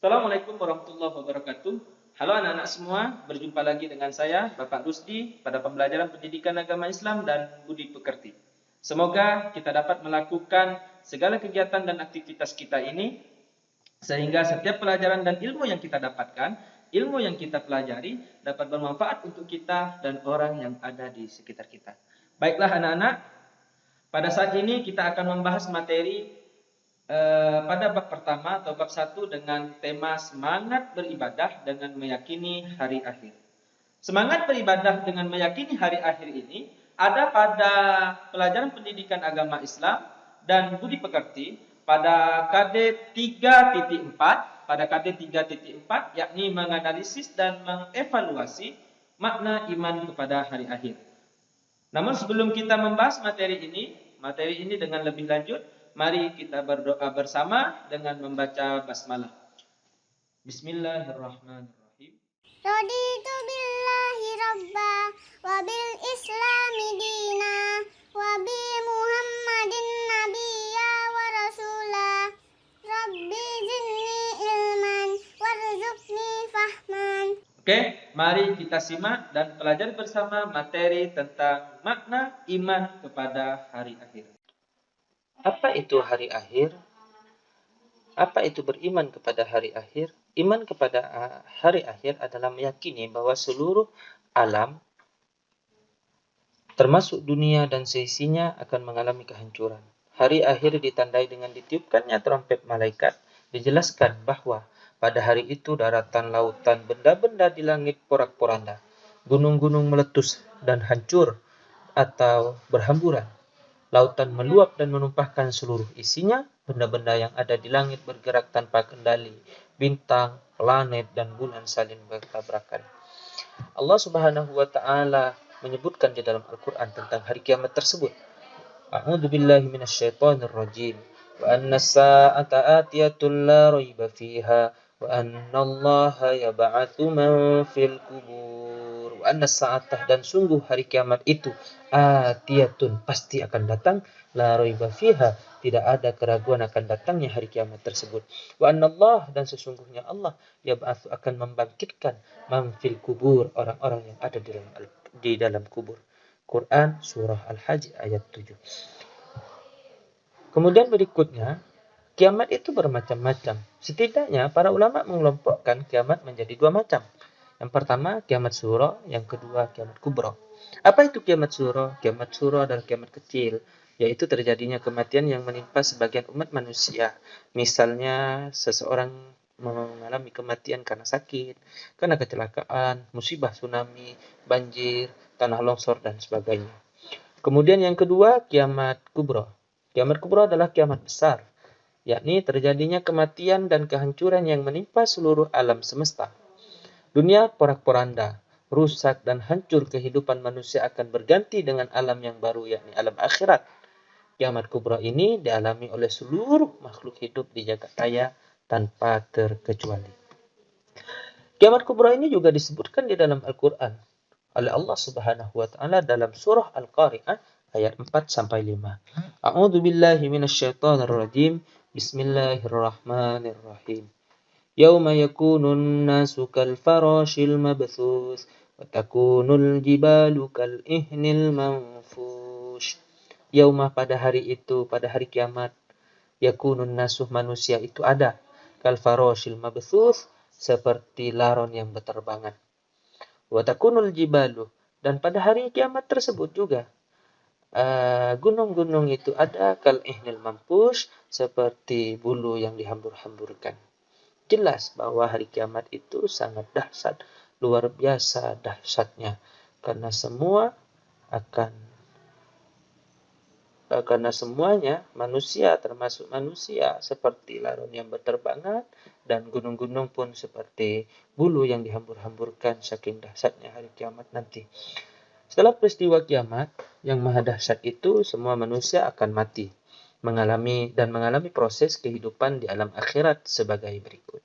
Assalamualaikum warahmatullahi wabarakatuh. Halo anak-anak semua, berjumpa lagi dengan saya, Bapak Rusdi, pada pembelajaran pendidikan agama Islam dan budi pekerti. Semoga kita dapat melakukan segala kegiatan dan aktivitas kita ini, sehingga setiap pelajaran dan ilmu yang kita dapatkan, ilmu yang kita pelajari, dapat bermanfaat untuk kita dan orang yang ada di sekitar kita. Baiklah anak-anak, pada saat ini kita akan membahas materi pada bab pertama atau bab 1 dengan tema semangat beribadah dengan meyakini hari akhir. Semangat beribadah dengan meyakini hari akhir ini ada pada pelajaran pendidikan agama Islam dan budi pekerti pada KD 3.4, yakni menganalisis dan mengevaluasi makna iman kepada hari akhir. Namun sebelum kita membahas materi ini dengan lebih lanjut, mari kita berdoa bersama dengan membaca basmalah. Bismillahirrahmanirrahim. Raditu billahi rabba wa bil islami dina wa bi muhammadin nabiyya wa rasula. Rabbi zidni ilman warzuqni fahman. Oke, mari kita simak dan pelajari bersama materi tentang makna iman kepada hari akhir. Apa itu hari akhir? Apa itu beriman kepada hari akhir? Iman kepada hari akhir adalah meyakini bahwa seluruh alam, termasuk dunia dan seisinya, akan mengalami kehancuran. Hari akhir ditandai dengan ditiupkannya trompet malaikat. Dijelaskan bahwa pada hari itu daratan, lautan, benda-benda di langit porak-poranda, gunung-gunung meletus dan hancur atau berhamburan. Lautan meluap dan menumpahkan seluruh isinya, benda-benda yang ada di langit bergerak tanpa kendali, bintang, planet, dan bulan saling bertabrakan. Allah Subhanahu wa Ta'ala menyebutkan di dalam Al-Quran tentang hari kiamat tersebut. A'udzu billahi minasyaitonir rajim. Wa anna as-sa'ata atiyatun la raiba fiha wa anna Allaha yab'atsu man fil kubur. Wa anna as-sa'ata, dan sungguh hari kiamat itu atiyatun, pasti akan datang, la raiba fiha, tidak ada keraguan akan datangnya hari kiamat tersebut. Wa anna Allah, dan sesungguhnya Allah yab'atsu, akan membangkitkan man fil kubur, orang-orang yang ada di dalam kubur. Quran surah Al-Hajj ayat 7. Kemudian berikutnya, kiamat itu bermacam-macam. Setidaknya para ulama mengelompokkan kiamat menjadi dua macam. Yang pertama kiamat suro, yang kedua kiamat kubro. Apa itu kiamat suro? Kiamat suro adalah kiamat kecil, yaitu terjadinya kematian yang menimpa sebagian umat manusia. Misalnya seseorang mengalami kematian karena sakit, karena kecelakaan, musibah tsunami, banjir, tanah longsor, dan sebagainya. Kemudian yang kedua, kiamat kubro. Kiamat kubro adalah kiamat besar, yakni terjadinya kematian dan kehancuran yang menimpa seluruh alam semesta. Dunia porak-poranda, rusak dan hancur, kehidupan manusia akan berganti dengan alam yang baru, yakni alam akhirat. Kiamat kubro ini dialami oleh seluruh makhluk hidup di jagat raya tanpa terkecuali. Kiamat kubro ini juga disebutkan di dalam Al-Quran oleh Allah Subhanahu wa Ta'ala dalam surah Al-Qari'ah ayat 4-5. A'udzu billahi minasyaitonir rajim. Bismillahirrahmanirrahim. Yauma yakunun nasu kal farashil mabthus wa takunul jibalu kal ihnil manfush. Yauma, pada hari itu, pada hari kiamat, yakunun nasu, manusia itu ada, kal farashil mabthus, seperti laron yang berterbangan. Wa takunul jibalu, dan pada hari kiamat tersebut juga gunung-gunung itu ada, kal ihnil manfush, seperti bulu yang dihambur-hamburkan. Jelas bahwa hari kiamat itu sangat dahsyat, luar biasa dahsyatnya, karena semuanya manusia, termasuk manusia, seperti laron yang berterbangan, dan gunung-gunung pun seperti bulu yang dihambur-hamburkan, saking dahsyatnya hari kiamat nanti. Setelah peristiwa kiamat yang maha dahsyat itu, semua manusia akan mati, mengalami proses kehidupan di alam akhirat sebagai berikut.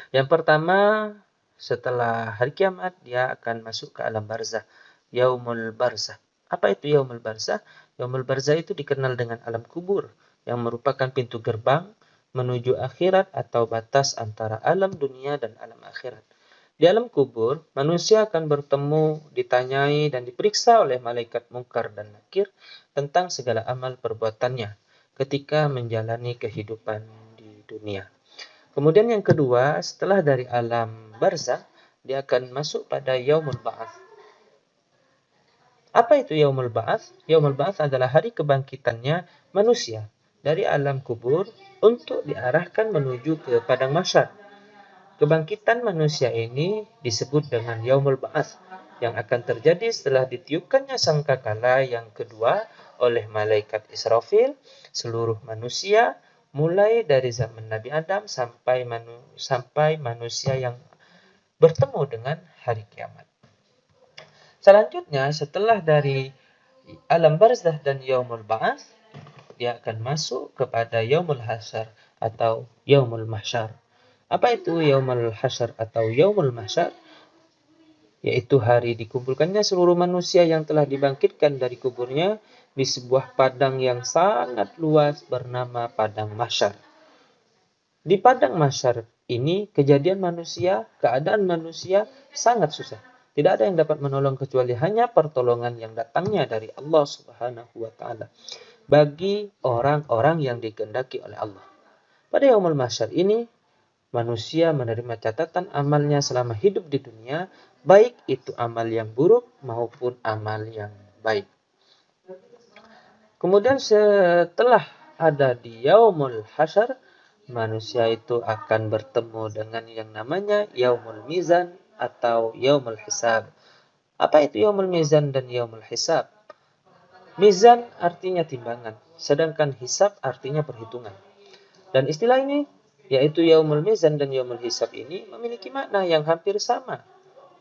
Yang pertama, setelah hari kiamat, dia akan masuk ke alam barzah, yaumul barzah. Apa itu yaumul barzah? Yaumul barzah itu dikenal dengan alam kubur, yang merupakan pintu gerbang menuju akhirat atau batas antara alam dunia dan alam akhirat. Di alam kubur, manusia akan bertemu, ditanyai, dan diperiksa oleh malaikat Munkar dan Nakir tentang segala amal perbuatannya ketika menjalani kehidupan di dunia. Kemudian yang kedua, setelah dari alam barzakh, dia akan masuk pada yaumul ba'ats. Apa itu yaumul ba'ats? Yaumul ba'ats adalah hari kebangkitannya manusia dari alam kubur untuk diarahkan menuju ke padang mahsyar. Kebangkitan manusia ini disebut dengan yaumul ba'ats yang akan terjadi setelah ditiupkannya sangkakala yang kedua oleh malaikat Israfil. Seluruh manusia mulai dari zaman Nabi Adam sampai manusia yang bertemu dengan hari kiamat. Selanjutnya, setelah dari alam barzakh dan yaumul ba'ats, dia akan masuk kepada yaumul hasyar atau yaumul mahsyar. Apa itu yaumul hasyar atau yaumul mahsyar? Yaitu hari dikumpulkannya seluruh manusia yang telah dibangkitkan dari kuburnya di sebuah padang yang sangat luas bernama padang mahsyar. Di padang mahsyar ini keadaan manusia sangat susah. Tidak ada yang dapat menolong kecuali hanya pertolongan yang datangnya dari Allah Subhanahu wa taala bagi orang-orang yang dikehendaki oleh Allah. Pada yaumul mahsyar ini manusia menerima catatan amalnya selama hidup di dunia, baik itu amal yang buruk maupun amal yang baik. Kemudian setelah ada di yaumul hasyar, manusia itu akan bertemu dengan yang namanya yaumul mizan atau yaumul hisab. Apa itu yaumul mizan dan yaumul hisab? Mizan artinya timbangan, sedangkan hisab artinya perhitungan. Dan istilah ini, yaitu yaumul mizan dan yaumul hisab ini memiliki makna yang hampir sama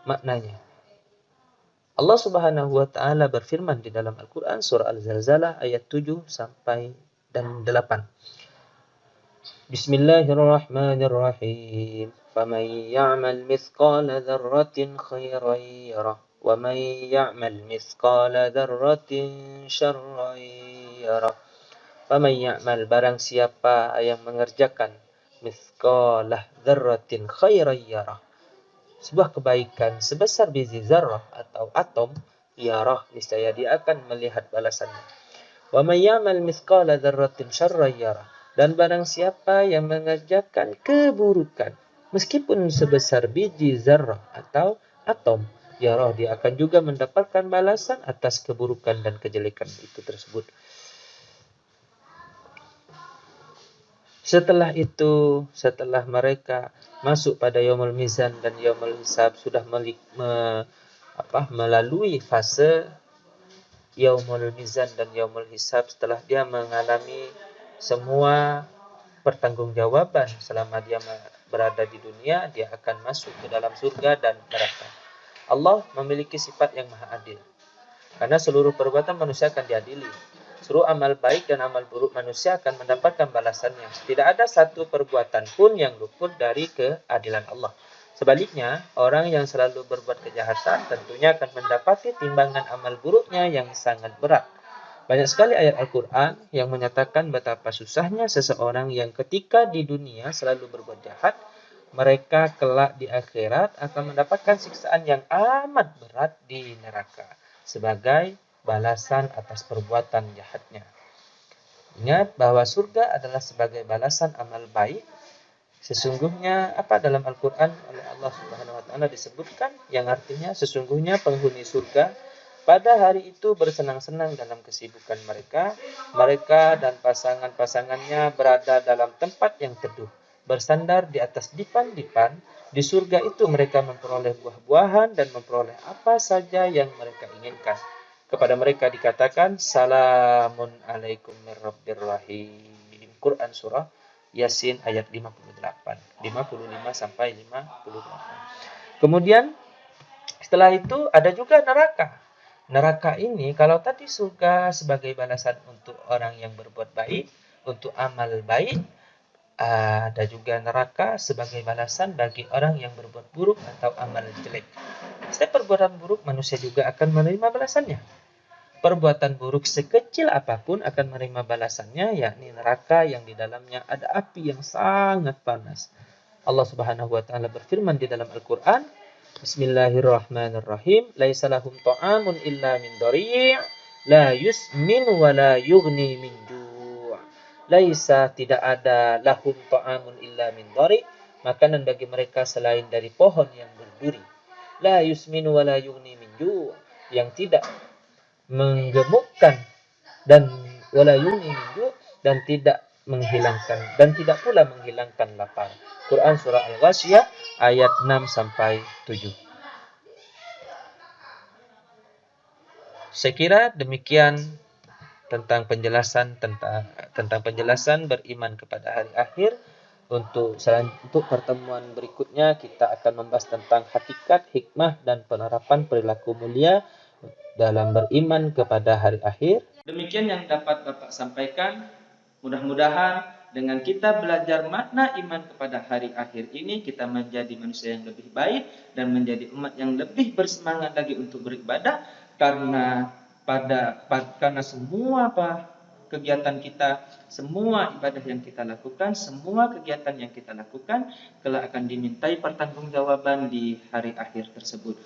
maknanya. Allah Subhanahu wa taala berfirman di dalam Al-Qur'an surah Al-Zalzalah ayat 7 sampai dan 8. Bismillahirrahmanirrahim. Faman ya'mal mithqala dzarratin khairan yarah wa man ya'mal mithqala dzarratin syarran yarah. Faman ya'mal, barang siapa yang mengerjakan mithqalah dzarratin khairan yarah, sebuah kebaikan sebesar biji zarrah atau atom, yarah, niscaya dia akan melihat balasannya. Wa may ya'mal mithqala dzarratin syarran yarah, dan barang siapa yang mengerjakan keburukan meskipun sebesar biji zarrah atau atom, yarah, dia akan juga mendapatkan balasan atas keburukan dan kejelekan itu tersebut. Setelah itu, setelah mereka masuk pada yaumul mizan dan yaumul hisab, sudah melalui fase yaumul mizan dan yaumul hisab, setelah dia mengalami semua pertanggungjawaban selama dia berada di dunia, dia akan masuk ke dalam surga dan neraka. Allah memiliki sifat yang maha adil, karena seluruh perbuatan manusia akan diadili. Seluruh amal baik dan amal buruk manusia akan mendapatkan balasannya. Tidak ada satu perbuatan pun yang luput dari keadilan Allah. Sebaliknya, orang yang selalu berbuat kejahatan tentunya akan mendapati timbangan amal buruknya yang sangat berat. Banyak sekali ayat Al-Quran yang menyatakan betapa susahnya seseorang yang ketika di dunia selalu berbuat jahat, mereka kelak di akhirat akan mendapatkan siksaan yang amat berat di neraka sebagai balasan atas perbuatan jahatnya. Ingat bahwa surga adalah sebagai balasan amal baik. Sesungguhnya apa dalam Al-Quran oleh Allah Subhanahu wa taala disebutkan yang artinya sesungguhnya penghuni surga pada hari itu bersenang-senang dalam kesibukan mereka. Mereka dan pasangan-pasangannya berada dalam tempat yang teduh, bersandar di atas dipan-dipan. Di surga itu mereka memperoleh buah-buahan dan memperoleh apa saja yang mereka inginkan. Kepada mereka dikatakan salamun alaikum min rabbir rahim. Quran surah Yasin ayat 55 sampai 58. Kemudian setelah itu ada juga neraka. Neraka ini kalau tadi surga sebagai balasan untuk orang yang berbuat baik, untuk amal baik, ada juga neraka sebagai balasan bagi orang yang berbuat buruk atau amal jelek. Setiap perbuatan buruk manusia juga akan menerima balasannya. perbuatan buruk sekecil apapun akan menerima balasannya, yakni neraka yang di dalamnya ada api yang sangat panas. Allah Subhanahu wa taala berfirman di dalam Al-Qur'an, Bismillahirrahmanirrahim, "Laisa lahum ta'amun illa min dhari', la yusmin wa la yughni min ju'." Laisa, tidak ada, lahum ta'amun illa min dhari', makanan bagi mereka selain dari pohon yang berduri. La yusmin wa la yughni min ju', yang tidak menggemukkan dan wala yughni min ju', dan tidak menghilangkan dan tidak pula menghilangkan lapar. Quran surah Al-Ghasyiyah ayat 6 sampai 7. Saya kira demikian tentang penjelasan beriman kepada hari akhir. Untuk pertemuan berikutnya kita akan membahas tentang hakikat, hikmah dan penerapan perilaku mulia dalam beriman kepada hari akhir. Demikian yang dapat Bapak sampaikan. Mudah-mudahan dengan kita belajar makna iman kepada hari akhir ini, kita menjadi manusia yang lebih baik dan menjadi umat yang lebih bersemangat lagi untuk beribadah, karena semua kegiatan kita, semua ibadah yang kita lakukan, semua kegiatan yang kita lakukan kelak akan dimintai pertanggungjawaban di hari akhir tersebut.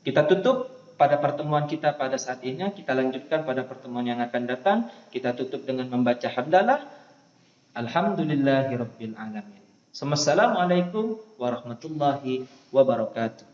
Kita tutup pada pertemuan kita pada saat ini, kita lanjutkan pada pertemuan yang akan datang. Kita tutup dengan membaca hamdalah. Alhamdulillahirabbil alamin. Assalamualaikum warahmatullahi wabarakatuh.